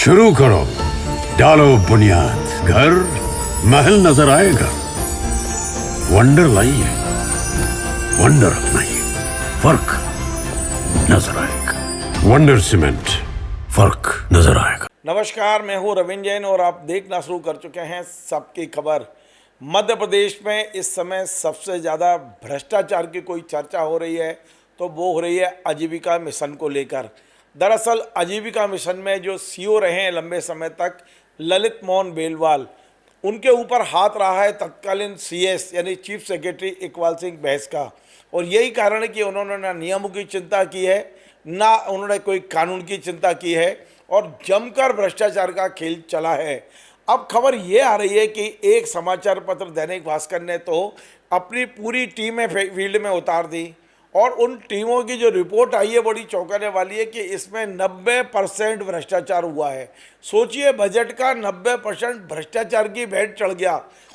शुरू करो, डालो बुनियाद, घर महल नजर आएगा। वंडर लाइए, वंडर अपनाइए, फर्क नजर आएगा। वंडर सीमेंट, फर्क नजर आएगा। नमस्कार, मैं हूं रविंद्र जैन और आप देखना शुरू कर चुके हैं सबकी खबर। मध्य प्रदेश में इस समय सबसे ज़्यादा भ्रष्टाचार की कोई चर्चा हो रही है तो वो हो रही है आजीविका मिशन को लेकर। दरअसल आजीविका मिशन में जो सीईओ रहे हैं लंबे समय तक, ललित मोहन बेलवाल, उनके ऊपर हाथ रहा है तत्कालीन सीएस यानी चीफ सेक्रेटरी इकबाल सिंह बैंस का। और यही कारण है कि उन्होंने ना नियमों की चिंता की है, ना उन्होंने कोई कानून की चिंता की है और जमकर भ्रष्टाचार का खेल चला है। अब खबर ये आ रही है कि एक समाचार पत्र दैनिक भास्कर ने तो अपनी पूरी टीमें फील्ड में उतार दी और उन टीमों की जो रिपोर्ट आई है बड़ी चौंकाने वाली है कि इसमें 90% भ्रष्टाचार हुआ है। सोचिए, बजट का 90% भ्रष्टाचार की भेंट चढ़ गया।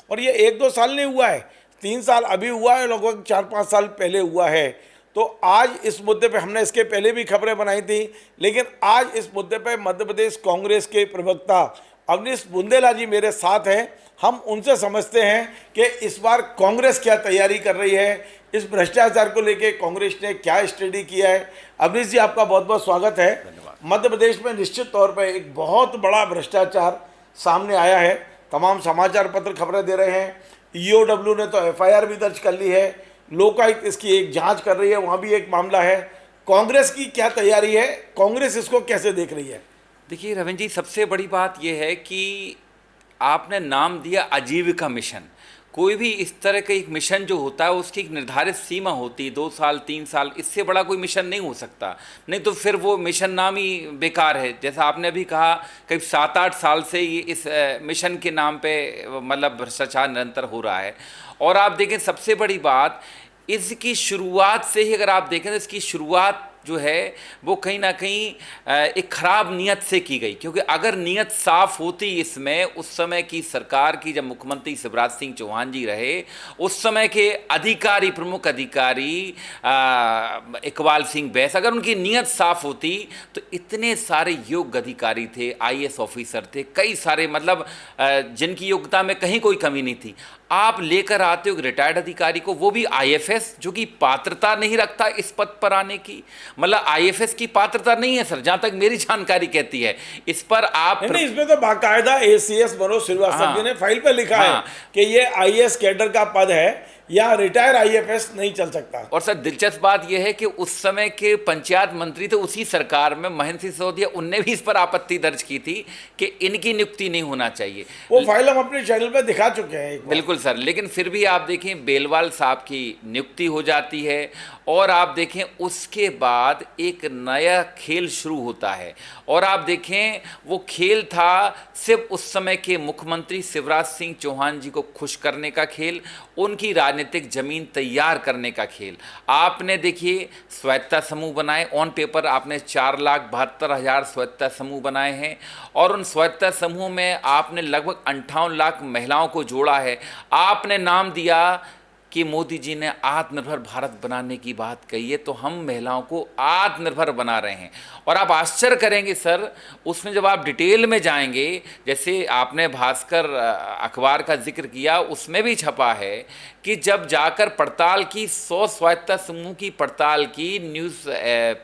और ये 1-2 साल नहीं हुआ है, 3 साल अभी हुआ है, लगभग 4-5 साल पहले हुआ है। तो आज इस मुद्दे पे हमने इसके पहले भी खबरें बनाई थी, लेकिन आज इस मुद्दे पे मध्य प्रदेश कांग्रेस के प्रवक्ता अवनीश बुंदेला जी मेरे साथ हैं। हम उनसे समझते हैं कि इस बार कांग्रेस क्या तैयारी कर रही है, इस भ्रष्टाचार को लेके कांग्रेस ने क्या स्टडी किया है। अवनीश जी, आपका बहुत बहुत स्वागत है। मध्य प्रदेश में निश्चित तौर पर एक बहुत बड़ा भ्रष्टाचार सामने आया है, तमाम समाचार पत्र खबरें दे रहे हैं। ईओडब्ल्यू ने तो एफआईआर भी दर्ज कर ली है, लोकायुक्त इसकी एक जांच कर रही है, वहाँ भी एक मामला है। कांग्रेस की क्या तैयारी है, कांग्रेस इसको कैसे देख रही है? देखिए रविंद्र जी, सबसे बड़ी बात यह है कि आपने नाम दिया आजीविका मिशन। कोई भी इस तरह का एक मिशन जो होता है उसकी एक निर्धारित सीमा होती है, 2 साल 3 साल, इससे बड़ा कोई मिशन नहीं हो सकता। नहीं तो फिर वो मिशन नाम ही बेकार है। जैसा आपने अभी कहा, करीब 7-8 साल से ये इस मिशन के नाम पे मतलब भ्रष्टाचार निरंतर हो रहा है। और आप देखें, सबसे बड़ी बात इसकी शुरुआत से ही अगर आप देखें तो इसकी शुरुआत जो है वो कहीं ना कहीं एक खराब नीयत से की गई। क्योंकि अगर नीयत साफ होती इसमें, उस समय की सरकार की, जब मुख्यमंत्री शिवराज सिंह चौहान जी रहे, उस समय के अधिकारी, प्रमुख अधिकारी इकबाल सिंह बैंस, अगर उनकी नीयत साफ होती तो इतने सारे योग्य अधिकारी थे, आईएएस ऑफिसर थे, कई सारे, मतलब जिनकी योग्यता में कहीं कोई कमी नहीं थी। आप लेकर आते हो एक रिटायर्ड अधिकारी को, वो भी आईएफएस, जो कि पात्रता नहीं रखता इस पद पर आने की। मतलब आईएफएस की पात्रता नहीं है सर, जहां तक मेरी जानकारी कहती है। इस पर आप नहीं, इसमें तो बाकायदा एसीएस मनोज श्रीवास्तव जी ने फाइल पर लिखा है कि ये आईएएस कैडर का पद है, या रिटायर आईएफएस नहीं चल सकता। और सर दिलचस्प बात यह है कि उस समय के पंचायत मंत्री थे उसी सरकार में, महेंद्र सिंह सिसोदिया, उनने भी इस पर आपत्ति दर्ज की थी कि इनकी नियुक्ति नहीं होना चाहिए। वो फाइल हम अपने चैनल पे दिखा चुके हैं। बिल्कुल सर, लेकिन फिर भी आप देखें बेलवाल साहब की नियुक्ति हो जाती है और आप देखें उसके बाद एक नया खेल शुरू होता है। और आप देखें वो खेल था सिर्फ उस समय के मुख्यमंत्री शिवराज सिंह चौहान जी को खुश करने का खेल, उनकी राजनीतिक जमीन तैयार करने का खेल। आपने देखिए स्वायत्ता समूह बनाए, ऑन पेपर आपने 4,72,000 स्वायत्ता समूह बनाए हैं और उन स्वायत्ता समूह में आपने लगभग 58 लाख महिलाओं को जोड़ा है। आपने नाम दिया कि मोदी जी ने आत्मनिर्भर भारत बनाने की बात कही है, तो हम महिलाओं को आत्मनिर्भर बना रहे हैं। और आप आश्चर्य करेंगे सर, उसमें जब आप डिटेल में जाएंगे, जैसे आपने भास्कर अखबार का जिक्र किया, उसमें भी छपा है कि जब जाकर पड़ताल की, 100 स्वायत्ता समूह की पड़ताल की न्यूज़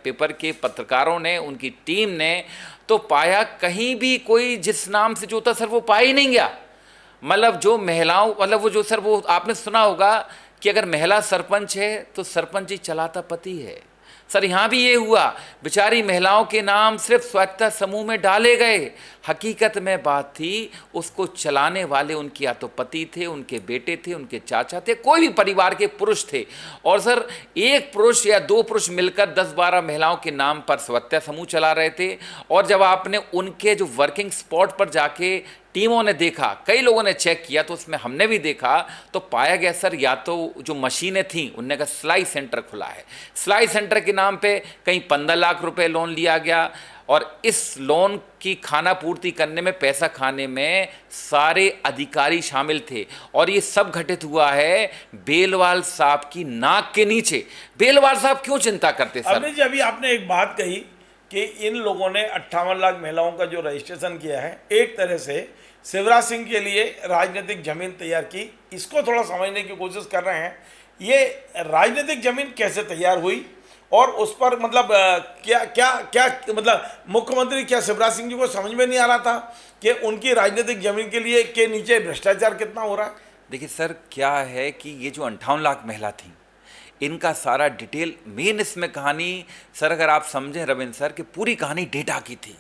पेपर के पत्रकारों ने, उनकी टीम ने, तो पाया कहीं भी कोई जिस नाम से जो था सर वो पाया ही नहीं गया। मतलब जो महिलाओं, मतलब वो जो सर, वो आपने सुना होगा कि अगर महिला सरपंच है तो सरपंच ही चलाता पति है। सर यहाँ भी ये हुआ, बेचारी महिलाओं के नाम सिर्फ स्वायत्ता समूह में डाले गए, हकीकत में बात थी उसको चलाने वाले उनके या तो पति थे, उनके बेटे थे, उनके चाचा थे, कोई भी परिवार के पुरुष थे। और सर एक पुरुष या 2 पुरुष मिलकर 10-12 महिलाओं के नाम पर स्वायत्ता समूह चला रहे थे। और जब आपने उनके जो वर्किंग स्पॉट पर जाके टीमों ने देखा, कई लोगों ने चेक किया, तो उसमें हमने भी देखा, तो पाया गया सर या तो जो मशीनें थीं, उनने कहा सिलाई सेंटर खुला है, सिलाई सेंटर के नाम पे कहीं 15 लाख रुपए लोन लिया गया और इस लोन की खाना पूर्ति करने में, पैसा खाने में सारे अधिकारी शामिल थे। और ये सब घटित हुआ है बेलवाल साहब की नाक के नीचे। बेलवाल साहब क्यों चिंता करते सर? अभी आपने एक बात कही कि इन लोगों ने 58 लाख महिलाओं का जो रजिस्ट्रेशन किया है, एक तरह से शिवराज सिंह के लिए राजनीतिक जमीन तैयार की। इसको थोड़ा समझने की कोशिश कर रहे हैं, ये राजनीतिक जमीन कैसे तैयार हुई और उस पर मतलब क्या क्या क्या मतलब मुख्यमंत्री क्या शिवराज सिंह जी को समझ में नहीं आ रहा था कि उनकी राजनीतिक जमीन के लिए के नीचे भ्रष्टाचार कितना हो रहा है। देखिए सर, क्या है कि ये जो 58 लाख महिला थी, इनका सारा डिटेल मेन इसमें कहानी सर, अगर आप समझें रविंद्र सर, कि पूरी कहानी डेटा की थी।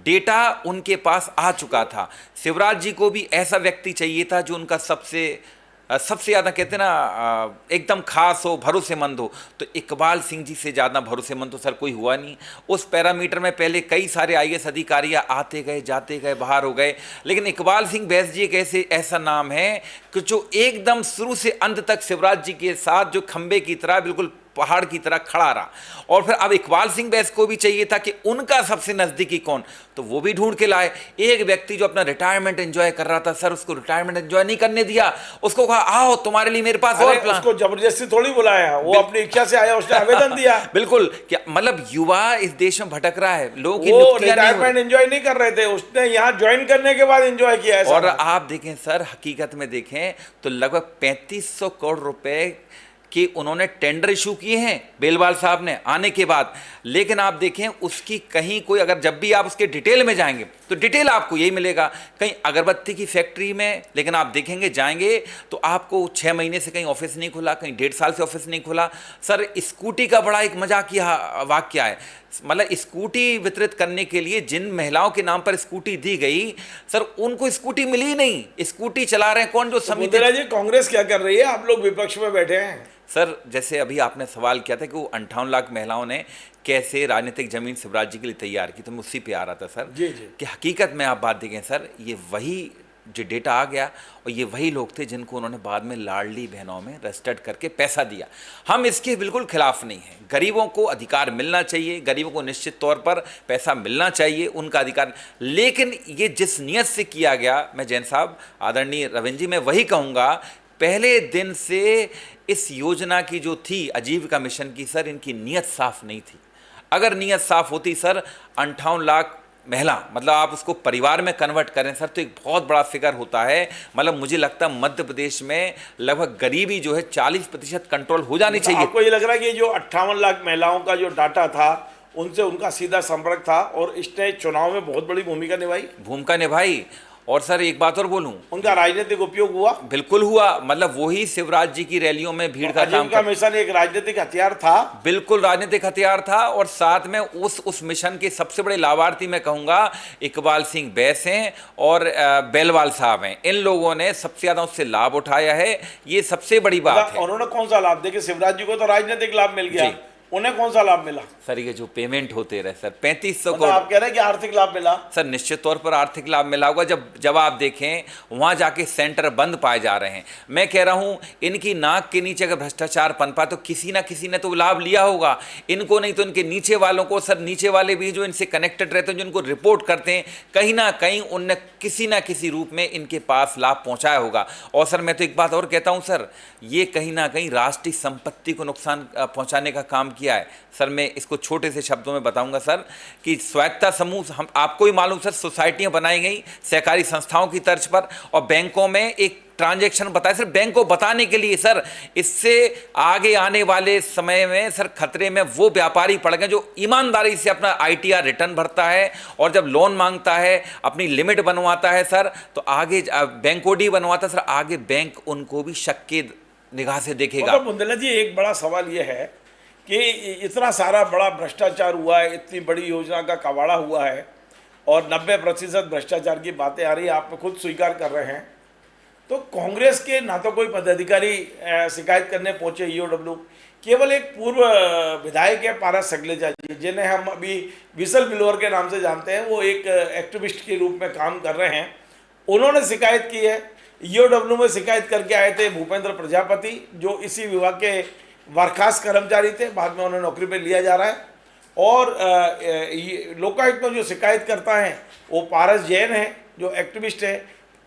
डेटा उनके पास आ चुका था। शिवराज जी को भी ऐसा व्यक्ति चाहिए था जो उनका सबसे ज़्यादा कहते हैं ना एकदम खास हो, भरोसेमंद हो। तो इकबाल सिंह जी से ज़्यादा भरोसेमंद तो सर कोई हुआ नहीं। उस पैरामीटर में पहले कई सारे आईएएस अधिकारी आते गए, जाते गए, बाहर हो गए, लेकिन इकबाल सिंह बैस जी एक ऐसा नाम है कि जो एकदम शुरू से अंत तक शिवराज जी के साथ जो खंबे की तरह, बिल्कुल पहाड़ की तरह खड़ा रहा। और फिर अब इकबाल सिंह बैस को भी चाहिए था कि उनका सबसे नजदीकी कौन, तो वो भी ढूंढ के लाए। एक व्यक्ति जो अपना रिटायरमेंट एंजॉय कर रहा था सर, उसको रिटायरमेंट एंजॉय नहीं करने दिया, उसको कहा आओ तुम्हारे लिए मेरे पास और प्लान। उसको जबरदस्ती थोड़ी बुलाया, वो अपनी इच्छा से आया, उसने आवेदन दिया। बिल्कुल, क्या मतलब युवा इस देश में भटक रहा है, लोगों की वो रिटायरमेंट एंजॉय नहीं कर रहे थे, उसने यहाँ ज्वाइन करने के बाद एंजॉय किया है। और आप देखें सर, हकीकत में देखें तो लगभग 3500 करोड़ रुपए कि उन्होंने टेंडर इशू किए हैं बेलवाल साहब ने आने के बाद। लेकिन आप देखें उसकी कहीं कोई, अगर जब भी आप उसके डिटेल में जाएंगे तो डिटेल आपको यही मिलेगा, कहीं अगरबत्ती की फैक्ट्री में, लेकिन आप देखेंगे जाएंगे तो आपको 6 महीने से कहीं ऑफिस नहीं खुला, कहीं 1.5 साल से ऑफिस नहीं खुला। सर स्कूटी का बड़ा एक मजाकिया वाक्य है, मतलब स्कूटी वितरित करने के लिए जिन महिलाओं के नाम पर स्कूटी दी गई सर, उनको स्कूटी मिली ही नहीं। स्कूटी चला रहे हैं कौन, जो समिति। जी कांग्रेस क्या कर रही है, आप लोग विपक्ष में बैठे हैं। सर जैसे अभी आपने सवाल किया था कि वो 58 लाख महिलाओं ने कैसे राजनीतिक जमीन शिवराज जी के लिए तैयार की, तो मैं उसी पे आ रहा था सर। जी। कि हकीकत में आप बात देखें सर, ये वही जो डेटा आ गया और ये वही लोग थे जिनको उन्होंने बाद में लाडली बहनों में रजिस्टर्ड करके पैसा दिया। हम इसके बिल्कुल खिलाफ नहीं हैं, गरीबों को अधिकार मिलना चाहिए, गरीबों को निश्चित तौर पर पैसा मिलना चाहिए, उनका अधिकार। लेकिन ये जिस नियत से किया गया, मैं जैन साहब, आदरणीय रविंद्र जी, मैं वही कहूँगा, पहले दिन से इस योजना की जो थी आजीविका मिशन की सर, इनकी नीयत साफ नहीं थी। अगर नीयत साफ होती सर, 58 लाख महिला, मतलब आप उसको परिवार में कन्वर्ट करें सर, तो एक बहुत बड़ा फिगर होता है। मतलब मुझे लगता है मध्य प्रदेश में लगभग गरीबी जो है 40% कंट्रोल हो जानी चाहिए। आपको ये लग रहा है कि जो 58 लाख महिलाओं का जो डाटा था, उनसे उनका सीधा संपर्क था और इसने चुनाव में बहुत बड़ी भूमिका निभाई। और सर एक बात और बोलूं, उनका राजनीतिक उपयोग हुआ, बिल्कुल हुआ। मतलब वही शिवराज जी की रैलियों में भीड़ का काम का मिशन एक राजनीतिक हथियार था, बिल्कुल राजनीतिक हथियार था। और साथ में उस मिशन के सबसे बड़े लाभार्थी मैं कहूंगा इकबाल सिंह बैस हैं और बेलवाल साहब हैं। इन लोगों ने सबसे ज्यादा उससे लाभ उठाया है, ये सबसे बड़ी बात है। उन्होंने कौन सा लाभ? देखिए शिवराज जी को तो राजनीतिक लाभ मिल गया, उन्हें कौन सा लाभ मिला? सर ये जो पेमेंट होते रहे सर 3500 करोड़, आप कह रहे हैं कि आर्थिक लाभ मिला? सर निश्चित तौर पर आर्थिक लाभ मिला होगा। जब आप देखें वहां जाके सेंटर बंद पाए जा रहे हैं। मैं कह रहा हूं इनकी नाक के नीचे अगर भ्रष्टाचार पनपा तो किसी ना किसी ने तो लाभ लिया होगा, इनको नहीं तो इनके नीचे वालों को। सर नीचे वाले भी जो इनसे कनेक्टेड रहते हैं, जो इनको रिपोर्ट करते हैं, कहीं ना कहीं उनने किसी ना किसी रूप में इनके पास लाभ पहुंचाया होगा। और सर मैं तो एक बात और कहता हूं सर, ये कहीं ना कहीं राष्ट्रीय संपत्ति को नुकसान पहुंचाने का काम किया है। सर मैं इसको छोटे से शब्दों में बताऊंगा सर, कि स्वायत्ता समूह, हम आपको ही मालूम सर, सोसाइटियां बनाई गई सहकारी संस्थाओं की तर्ज पर, और बैंकों में एक ट्रांजैक्शन बताया सर, बैंक को बताने के लिए सर, इससे आगे आने वाले समय में सर खतरे में वो व्यापारी पड़ गए जो ईमानदारी से अपना ITR रिटर्न भरता है और जब लोन मांगता है, अपनी लिमिट बनवाता है सर, तो आगे बैंक ओडी बनवाता है सर, आगे बैंक उनको भी शक के निगाह से देखेगा। बुंदेला जी एक बड़ा सवाल यह है कि इतना सारा बड़ा भ्रष्टाचार हुआ है, इतनी बड़ी योजना का कबाड़ा हुआ है और 90% भ्रष्टाचार की बातें आ रही है, आप खुद स्वीकार कर रहे हैं, तो कांग्रेस के ना तो कोई पदाधिकारी शिकायत करने पहुंचे EOW, केवल एक पूर्व विधायक है पारस सगलेजा जी, जिन्हें हम अभी विसल बिलोर के नाम से जानते हैं, वो एक एक्टिविस्ट के रूप में काम कर रहे हैं, उन्होंने शिकायत की है। EOW में शिकायत करके आए थे भूपेंद्र प्रजापति, जो इसी विभाग के बर्खास्त कर्मचारी थे, बाद में उन्हें नौकरी पर लिया जा रहा है। और लोकायुक्त में जो शिकायत करता है वो पारस जैन है, जो एक्टिविस्ट है।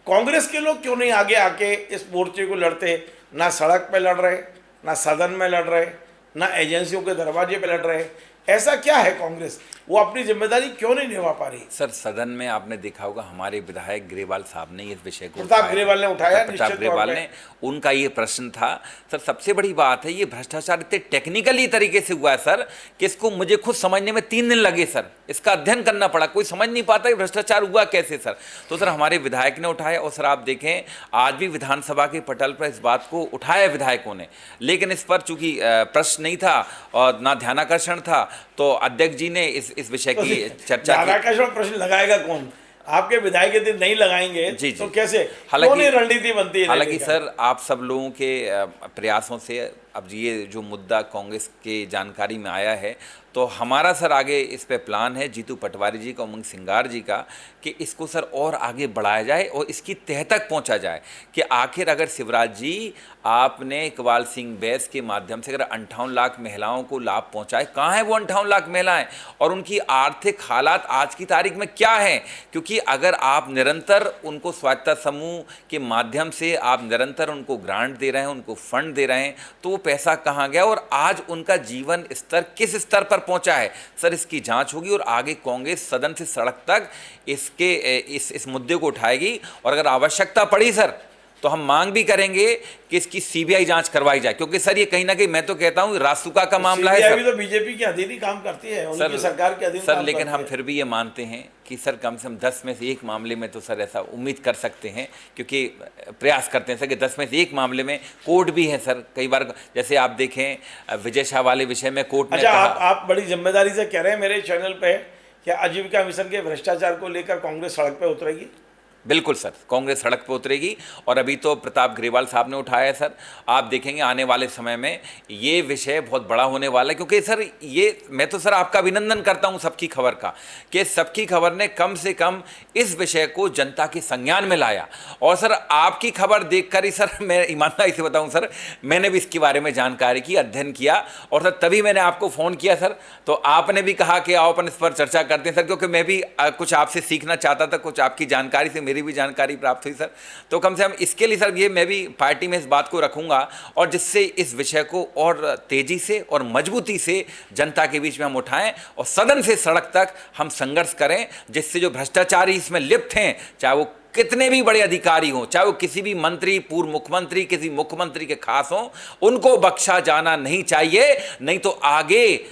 कांग्रेस के लोग क्यों नहीं आगे आके इस मोर्चे को लड़ते? ना सड़क पे लड़ रहे, ना सदन में लड़ रहे, ना एजेंसियों के दरवाजे पे लड़ रहे, ऐसा क्या है कांग्रेस? वो अपनी जिम्मेदारी क्यों नहीं निभा पा रही? सर सदन में आपने देखा होगा हमारे विधायक ग्रेवाल साहब ने इस विषय को प्रताप ग्रेवाल ने उठाया, प्रताप निश्चित ग्रेवाल तौर पे। ने, उनका ये प्रश्न था। सर सबसे बड़ी बात है, ये भ्रष्टाचार इतने टेक्निकली तरीके से हुआ है सर कि इसको मुझे खुद समझने में 3 दिन लगे सर, इसका अध्ययन करना पड़ा, कोई समझ नहीं पाता कि भ्रष्टाचार हुआ कैसे सर। तो सर हमारे विधायक ने उठाया, और सर आप देखें आज भी विधानसभा के पटल पर इस बात को उठाया विधायकों ने, लेकिन इस पर चूंकि प्रश्न नहीं था और ना ध्यानाकर्षण था, तो अध्यक्ष जी ने इस विषय की चर्चा की। ध्यानाकर्षण प्रश्न लगाएगा कौन? आपके विधायक यदि नहीं लगाएंगे जी, तो कैसे, हालांकि कौन ये रणनीति बनती है? हालांकि सर आप सब लोगों के प्रयासों से अब ये जो मुद्दा कांग्रेस के जानकारी में आया है, तो हमारा सर आगे इस पे प्लान है जीतू पटवारी जी का, उमंग सिंगार जी का, कि इसको सर और आगे बढ़ाया जाए और इसकी तह तक पहुंचा जाए कि आखिर अगर शिवराज जी आपने इकबाल सिंह बैस के माध्यम से अगर 58 लाख महिलाओं को लाभ पहुंचाए, कहाँ है वो 58 लाख महिलाएं और उनकी आर्थिक हालात आज की तारीख में क्या है? क्योंकि अगर आप निरंतर उनको स्वायत्तता समूह के माध्यम से आप निरंतर उनको ग्रांट दे रहे हैं, उनको फंड दे रहे हैं, तो वो पैसा कहाँ गया और आज उनका जीवन स्तर किस स्तर पर पहुंचा है? सर इसकी जांच होगी और आगे कांग्रेस सदन से सड़क तक इस मुद्दे को उठाएगी, और अगर आवश्यकता पड़ी सर तो हम मांग भी करेंगे कि इसकी सीबीआई जांच करवाई जाए, क्योंकि सर ये कहीं ना कहीं मैं तो कहता हूँ रासुका का मामला है सर। तो बीजेपी के अधीन ही काम करती है, उनकी सरकार के अधीन सर, काम लेकिन करती हम है। फिर भी ये मानते हैं कि सर कम से कम 10 में से 1 मामले में तो सर ऐसा उम्मीद कर सकते हैं, क्योंकि प्रयास करते हैं सर कि 10 में से 1 मामले में कोर्ट भी है सर। कई बार जैसे आप देखें विजय शाह वाले विषय में कोर्ट ने अच्छा, कहा। आप बड़ी जिम्मेदारी से कह रहे हैं मेरे चैनल पे कि आजीविका मिशन के भ्रष्टाचार को लेकर कांग्रेस सड़क पे उतरेगी? बिल्कुल सर, कांग्रेस सड़क पर उतरेगी, और अभी तो प्रताप ग्रेवाल साहब ने उठाया है सर। आप देखेंगे आने वाले समय में ये विषय बहुत बड़ा होने वाला है, क्योंकि सर ये मैं तो सर आपका अभिनंदन करता हूं सबकी खबर का कि सबकी खबर ने कम से कम इस विषय को जनता के संज्ञान में लाया। और सर आपकी खबर देखकर ही सर मैं ईमानदारी से बताऊं सर, मैंने भी इसके बारे में जानकारी की, अध्ययन किया, और सर तभी मैंने आपको फ़ोन किया सर। तो आपने भी कहा कि आओ अपन इस पर चर्चा करते हैं सर, क्योंकि मैं भी कुछ आपसे सीखना चाहता था, कुछ आपकी जानकारी से भी जानकारी प्राप्त हुई सर। तो कम से कम इसके लिए सर ये मैं भी पार्टी में इस बात को रखूंगा, और जिससे इस विषय को और तेजी से और मजबूती से जनता के बीच में हम उठाएं और सदन से सड़क तक हम संघर्ष करें, जिससे जो भ्रष्टाचारी इसमें लिप्त हैं, चाहे वो कितने भी बड़े अधिकारी हों, चाहे वो किसी भी मंत्री, पूर्व मुख्यमंत्री, किसी मुख्यमंत्री के खास हों, उनको बख्शा जाना नहीं चाहिए। नहीं तो आगे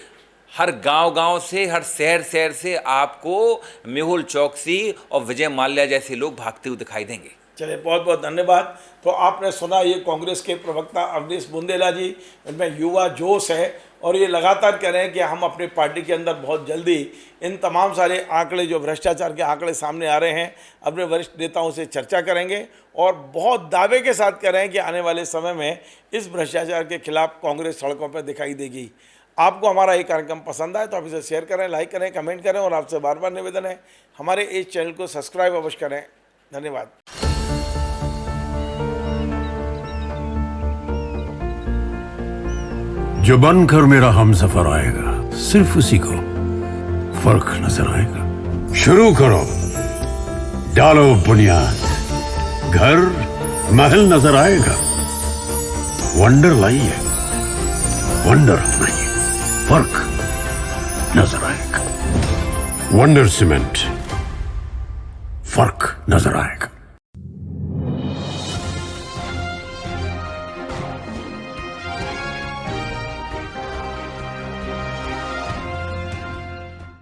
हर गांव-गांव से, हर शहर से आपको मेहुल चौकसी और विजय माल्या जैसे लोग भागते हुए दिखाई देंगे। चलिए, बहुत बहुत धन्यवाद। तो आपने सुना, ये कांग्रेस के प्रवक्ता अवनीश बुंदेला जी, इनमें युवा जोश है और ये लगातार कह रहे हैं कि हम अपनी पार्टी के अंदर बहुत जल्दी इन तमाम सारे आंकड़े, जो भ्रष्टाचार के आंकड़े सामने आ रहे हैं, अपने वरिष्ठ नेताओं से चर्चा करेंगे, और बहुत दावे के साथ कह रहे हैं कि आने वाले समय में इस भ्रष्टाचार के खिलाफ कांग्रेस सड़कों पर दिखाई देगी। आपको हमारा ये कार्यक्रम पसंद आए तो आप इसे शेयर करें, लाइक करें, कमेंट करें, और आपसे बार बार निवेदन है हमारे इस चैनल को सब्सक्राइब अवश्य करें। धन्यवाद। जो बनकर मेरा हमसफर आएगा, सिर्फ उसी को फर्क नजर आएगा। शुरू करो, डालो बुनियाद, घर महल नजर आएगा। वंडर लाइए, वंडर अपनाइए, फर्क नजर आएगा। वंडर सीमेंट, फर्क नजर आएगा।